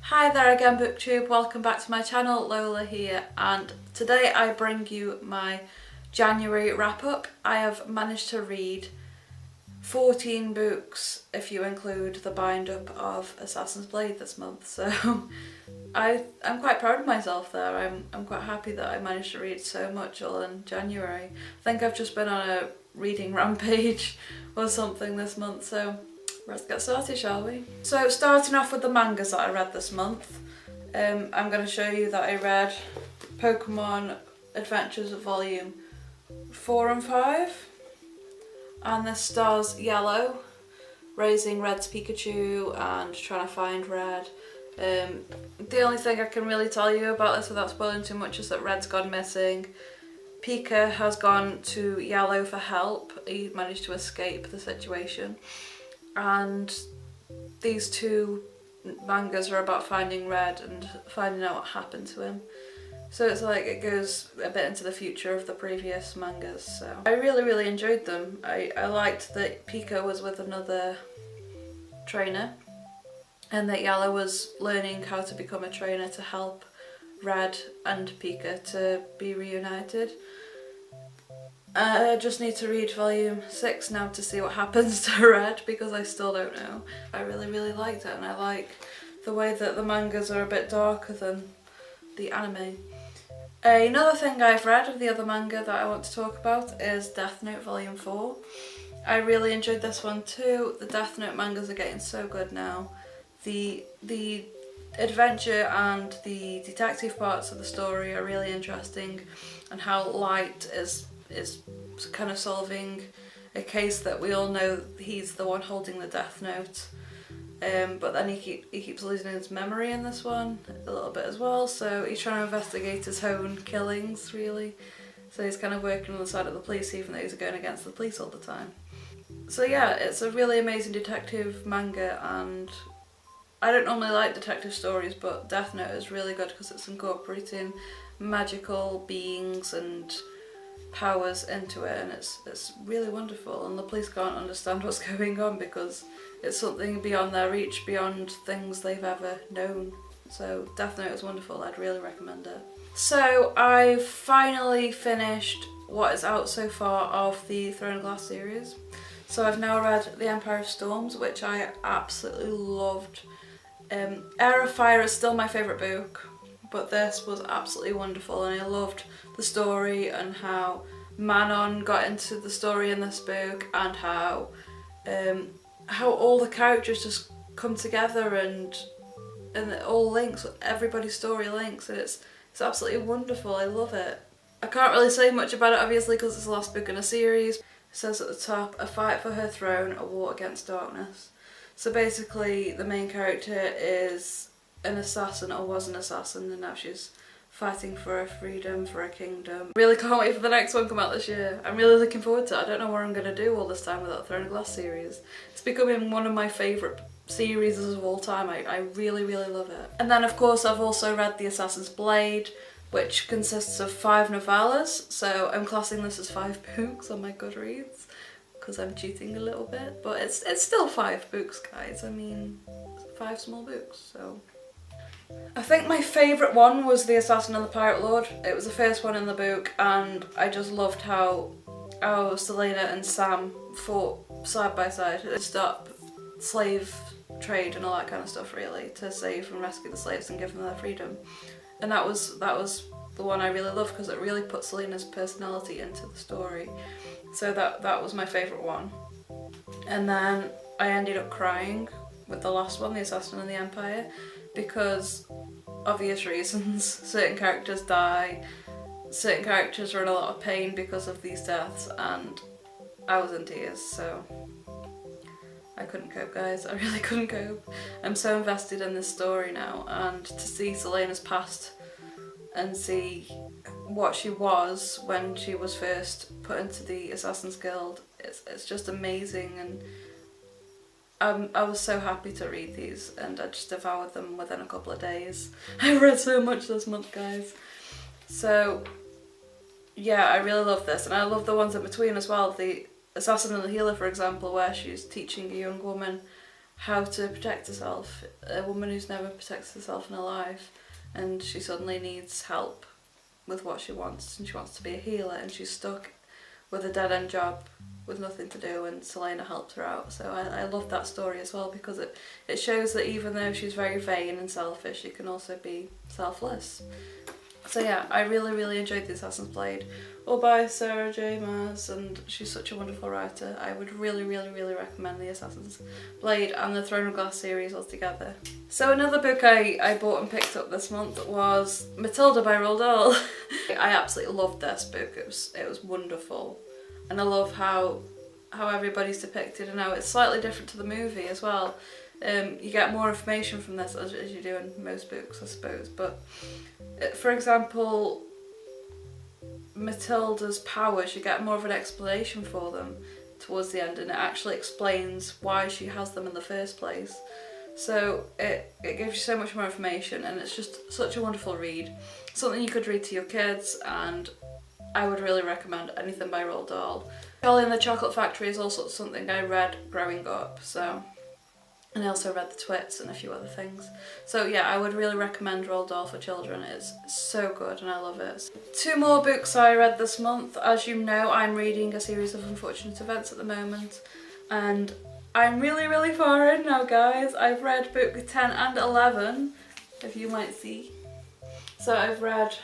Hi there again, BookTube. Welcome back to my channel. Lola here, and today I bring you my January wrap up. I have managed to read 14 books if you include the bind up of Assassin's Blade this month, so I'm quite proud of myself there. I'm quite happy that I managed to read so much all in January. I think I've just been on a reading rampage or something this month, so let's get started, shall we? So starting off with the mangas that I read this month, I'm going to show you that I read Pokemon Adventures Volume 4 and 5, and this stars Yellow raising Red's Pikachu and trying to find Red. The only thing I can really tell you about this without spoiling too much is that Red's gone missing. Pika has gone to Yellow for help. He managed to escape the situation. And these two mangas are about finding Red and finding out what happened to him. So it's like it goes a bit into the future of the previous mangas. So I really enjoyed them. I liked that Pika was with another trainer and that Yellow was learning how to become a trainer to help Red and Pika to be reunited. I just need to read volume 6 now to see what happens to Red, because I still don't know. I really liked it, and I like the way that the mangas are a bit darker than the anime. Another thing I've read of the other manga that I want to talk about is Death Note volume 4. I really enjoyed this one too. The Death Note mangas are getting so good now. The adventure and the detective parts of the story are really interesting, and how Light is kind of solving a case that we all know he's the one holding the Death Note, but then he keeps losing his memory in this one a little bit as well, so he's trying to investigate his own killings really. So he's kind of working on the side of the police even though he's going against the police all the time. So yeah, it's a really amazing detective manga, and I don't normally like detective stories, but Death Note is really good because it's incorporating magical beings and powers into it, and it's really wonderful, and the police can't understand what's going on because it's something beyond their reach, beyond things they've ever known. So Death Note is wonderful. I'd really recommend it. So I've finally finished what is out so far of the Throne of Glass series. So I've now read The Empire of Storms, which I absolutely loved. Heir of Fire is still my favourite book, but this was absolutely wonderful, and I loved the story and how Manon got into the story in this book, and how all the characters just come together and it all links, everybody's story links, and it's absolutely wonderful. I love it. I can't really say much about it obviously because it's the last book in a series. It says at the top, a fight for her throne, a war against darkness. So basically the main character is an assassin, or was an assassin, and now she's fighting for her freedom, for her kingdom. Really can't wait for the next one to come out this year. I'm really looking forward to it. I don't know what I'm going to do all this time with that Throne of Glass series. It's becoming one of my favourite series of all time. I really love it. And then of course I've also read The Assassin's Blade, which consists of 5 novellas, so I'm classing this as 5 books on my Goodreads because I'm cheating a little bit, but it's still 5 books, guys. I mean, 5 small books, so. I think my favourite one was The Assassin and the Pirate Lord. It was the first one in the book, and I just loved how Selena and Sam fought side by side to stop slave trade and all that kind of stuff really, to save and rescue the slaves and give them their freedom. And that was the one I really loved because it really put Selena's personality into the story. So that was my favourite one. And then I ended up crying with the last one, The Assassin and the Empire, because obvious reasons. Certain characters die, certain characters are in a lot of pain because of these deaths, and I was in tears, so I couldn't cope, guys. I really couldn't cope. I'm so invested in this story now, and to see Selena's past and see what she was when she was first put into the Assassin's Guild, it's just amazing, and I was so happy to read these, and I just devoured them within a couple of days. I read so much this month, guys. So yeah, I really love this, and I love the ones in between as well. The Assassin and the Healer, for example, where she's teaching a young woman how to protect herself. A woman who's never protected herself in her life, and she suddenly needs help with what she wants, and she wants to be a healer, and she's stuck with a dead-end job with nothing to do, and Selena helped her out. So I love that story as well, because it shows that even though she's very vain and selfish, she can also be selfless. So yeah, I really enjoyed The Assassin's Blade, all by Sarah J Maas, and she's such a wonderful writer. I would really recommend The Assassin's Blade and the Throne of Glass series altogether. So another book I bought and picked up this month was Matilda by Roald Dahl. I absolutely loved this book. It was wonderful, and I love how everybody's depicted and how it's slightly different to the movie as well. You get more information from this as you do in most books, I suppose, but for example, Matilda's powers, you get more of an explanation for them towards the end, and it actually explains why she has them in the first place. So it gives you so much more information, and it's just such a wonderful read. Something you could read to your kids, and I would really recommend anything by Roald Dahl. Charlie and the Chocolate Factory is also something I read growing up, so... And I also read The Twits and a few other things. So yeah, I would really recommend Roald Dahl for children. It's so good and I love it. 2 more books I read this month. As you know, I'm reading A Series of Unfortunate Events at the moment. And I'm really far in now, guys. I've read book 10 and 11, if you might see. So I've read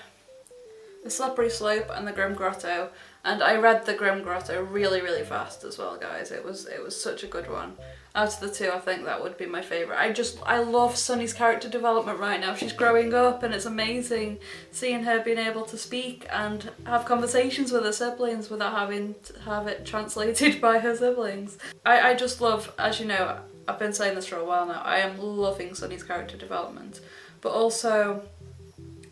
The Slippery Slope and The Grim Grotto. And I read The Grim Grotto really fast as well, guys. It was such a good one. Out of the 2, I think that would be my favourite. I love Sunny's character development right now. She's growing up and it's amazing seeing her being able to speak and have conversations with her siblings without having to have it translated by her siblings. I just love, as you know, I've been saying this for a while now, I am loving Sunny's character development, but also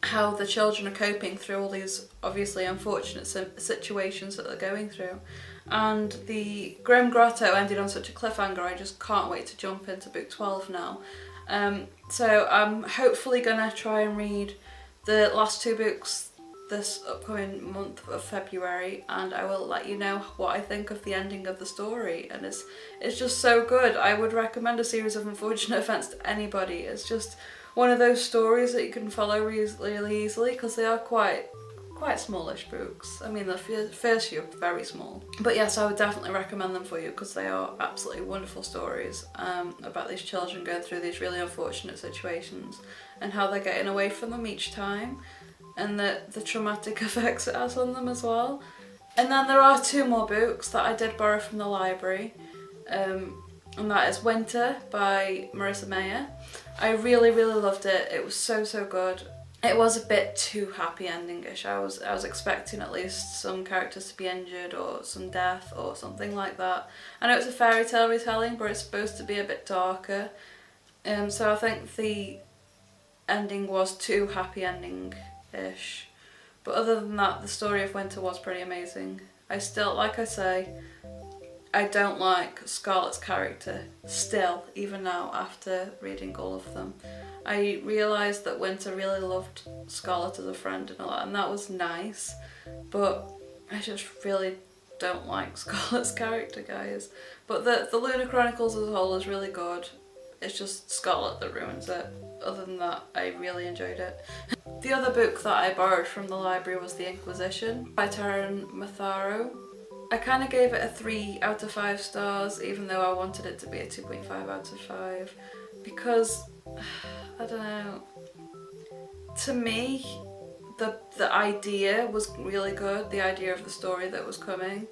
how the children are coping through all these obviously unfortunate situations that they're going through. And the Grim Grotto ended on such a cliffhanger, I just can't wait to jump into book 12 now. So I'm hopefully gonna try and read the last 2 books this upcoming month of February, and I will let you know what I think of the ending of the story. And it's just so good. I would recommend A Series of Unfortunate Events to anybody. It's just one of those stories that you can follow really easily, because they are quite smallish books. I mean, the first few are very small. But yes, I would definitely recommend them for you, because they are absolutely wonderful stories about these children going through these really unfortunate situations and how they're getting away from them each time, and the traumatic effects it has on them as well. And then there are 2 more books that I did borrow from the library, and that is Winter by Marissa Meyer. I really loved it. It was so good. It was a bit too happy ending-ish. I was expecting at least some characters to be injured or some death or something like that. I know it's a fairy tale retelling, but it's supposed to be a bit darker. So I think the ending was too happy ending-ish. But other than that, the story of Winter was pretty amazing. I still, like I say, I don't like Scarlett's character still, even now after reading all of them. I realised that Winter really loved Scarlett as a friend and all that, and that was nice, but I just really don't like Scarlett's character, guys. But the Lunar Chronicles as a whole is really good. It's just Scarlett that ruins it. Other than that, I really enjoyed it. The other book that I borrowed from the library was The Inquisition by Taryn Matharo. I kind of gave it a 3 out of 5 stars, even though I wanted it to be a 2.5 out of 5, because I don't know, to me the idea was really good, the idea of the story that was coming,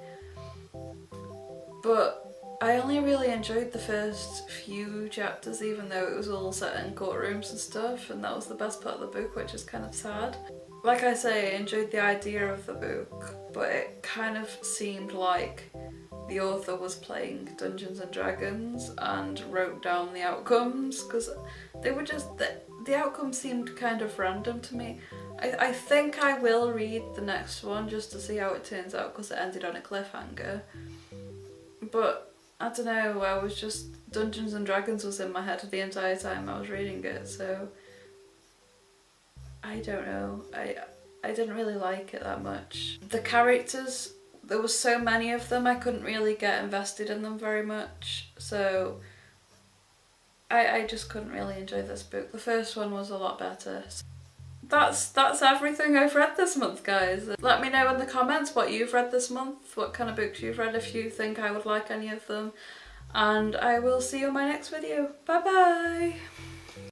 but I only really enjoyed the first few chapters, even though it was all set in courtrooms and stuff, and that was the best part of the book, which is kind of sad. Like I say, I enjoyed the idea of the book, but it kind of seemed like the author was playing Dungeons and Dragons and wrote down the outcomes, because they were just, the outcomes seemed kind of random to me. I think I will read the next one just to see how it turns out, because it ended on a cliffhanger. But I don't know, I was just, Dungeons and Dragons was in my head the entire time I was reading it, so I don't know, I didn't really like it that much. The characters, there was so many of them, I couldn't really get invested in them very much, so I just couldn't really enjoy this book. The first one was a lot better. That's everything I've read this month, guys. Let me know in the comments what you've read this month, what kind of books you've read, if you think I would like any of them. And I will see you in my next video. Bye bye!